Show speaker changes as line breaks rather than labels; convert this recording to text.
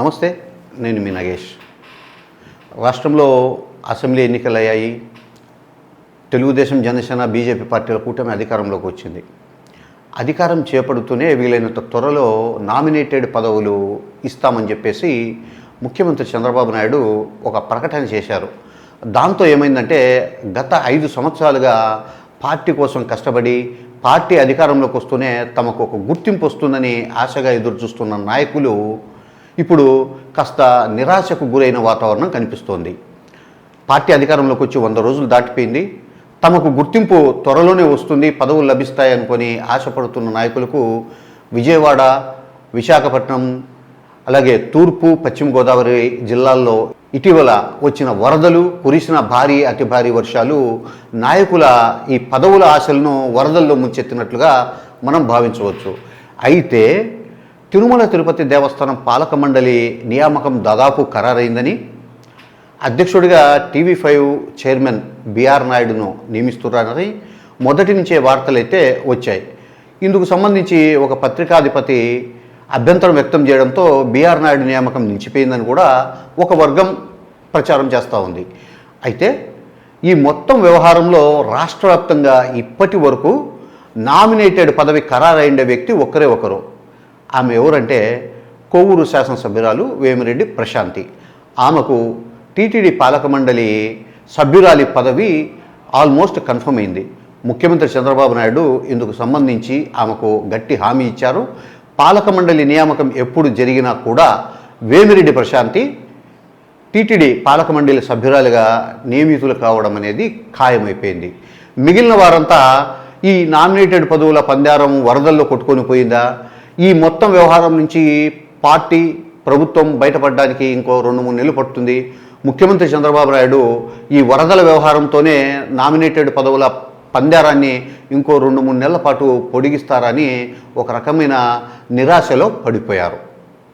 నమస్తే, నేను మీ నగేష్. రాష్ట్రంలో అసెంబ్లీ ఎన్నికలు అయ్యాయి. తెలుగుదేశం, జనసేన, బీజేపీ పార్టీల కూటమి అధికారంలోకి వచ్చింది. అధికారం చేపడుతూనే వీలైనంత త్వరలో నామినేటెడ్ పదవులు ఇస్తామని చెప్పేసి ముఖ్యమంత్రి చంద్రబాబు నాయుడు ఒక ప్రకటన చేశారు. దాంతో ఏమైందంటే, గత 5 సంవత్సరాలుగా పార్టీ కోసం కష్టపడి పార్టీ అధికారంలోకి వస్తూనే తమకు ఒక గుర్తింపు వస్తుందని ఆశగా ఎదురు చూస్తున్న నాయకులు ఇప్పుడు కాస్త నిరాశకు గురైన వాతావరణం కనిపిస్తోంది. పార్టీ అధికారంలోకి వచ్చి 100 రోజులు దాటిపోయింది. తమకు గుర్తింపు త్వరలోనే వస్తుంది, పదవులు లభిస్తాయనుకొని ఆశపడుతున్న నాయకులకు విజయవాడ, విశాఖపట్నం, అలాగే తూర్పు, పశ్చిమ గోదావరి జిల్లాల్లో ఇటీవల వచ్చిన వరదలు, కురిసిన భారీ అతి భారీ వర్షాలు నాయకుల ఈ పదవుల ఆశలను వరదల్లో ముంచెత్తినట్లుగా మనం భావించవచ్చు. అయితే తిరుమల తిరుపతి దేవస్థానం పాలక మండలి నియామకం దాదాపు ఖరారైందని, అధ్యక్షుడిగా TV5 చైర్మన్ బిఆర్ నాయుడును నియమిస్తున్నారని మొదటి నుంచే వార్తలైతే వచ్చాయి. ఇందుకు సంబంధించి ఒక పత్రికాధిపతి అభ్యంతరం వ్యక్తం చేయడంతో బిఆర్ నాయుడు నియామకం నిలిచిపోయిందని కూడా ఒక వర్గం ప్రచారం చేస్తూ ఉంది. అయితే ఈ మొత్తం వ్యవహారంలో రాష్ట్ర వ్యాప్తంగా ఇప్పటి వరకు నామినేటెడ్ పదవి ఖరారైన వ్యక్తి ఒక్కరే ఒకరు. ఆమె ఎవరంటే కొవ్వూరు శాసనసభ్యురాలు వేమిరెడ్డి ప్రశాంతి. ఆమెకు టీటీడీ పాలక మండలి సభ్యురాలి పదవి ఆల్మోస్ట్ కన్ఫర్మ్ అయింది. ముఖ్యమంత్రి చంద్రబాబు నాయుడు ఇందుకు సంబంధించి ఆమెకు గట్టి హామీ ఇచ్చారు. పాలక మండలి నియామకం ఎప్పుడు జరిగినా కూడా వేమిరెడ్డి ప్రశాంతి టీటీడీ పాలక మండలి సభ్యురాలుగా నియమితులు కావడం అనేది ఖాయమైపోయింది. మిగిలిన వారంతా ఈ నామినేటెడ్ పదవుల పందారం వరదల్లో కొట్టుకొని పోయిందా, ఈ మొత్తం వ్యవహారం నుంచి పార్టీ ప్రభుత్వం బయటపడడానికి ఇంకో 2-3 నెలలు పడుతుంది, ముఖ్యమంత్రి చంద్రబాబు నాయుడు ఈ వరదల వ్యవహారంతోనే నామినేటెడ్ పదవుల పందారాన్ని ఇంకో 2-3 నెలల పాటు పొడిగిస్తారని ఒక రకమైన నిరాశలో పడిపోయారు.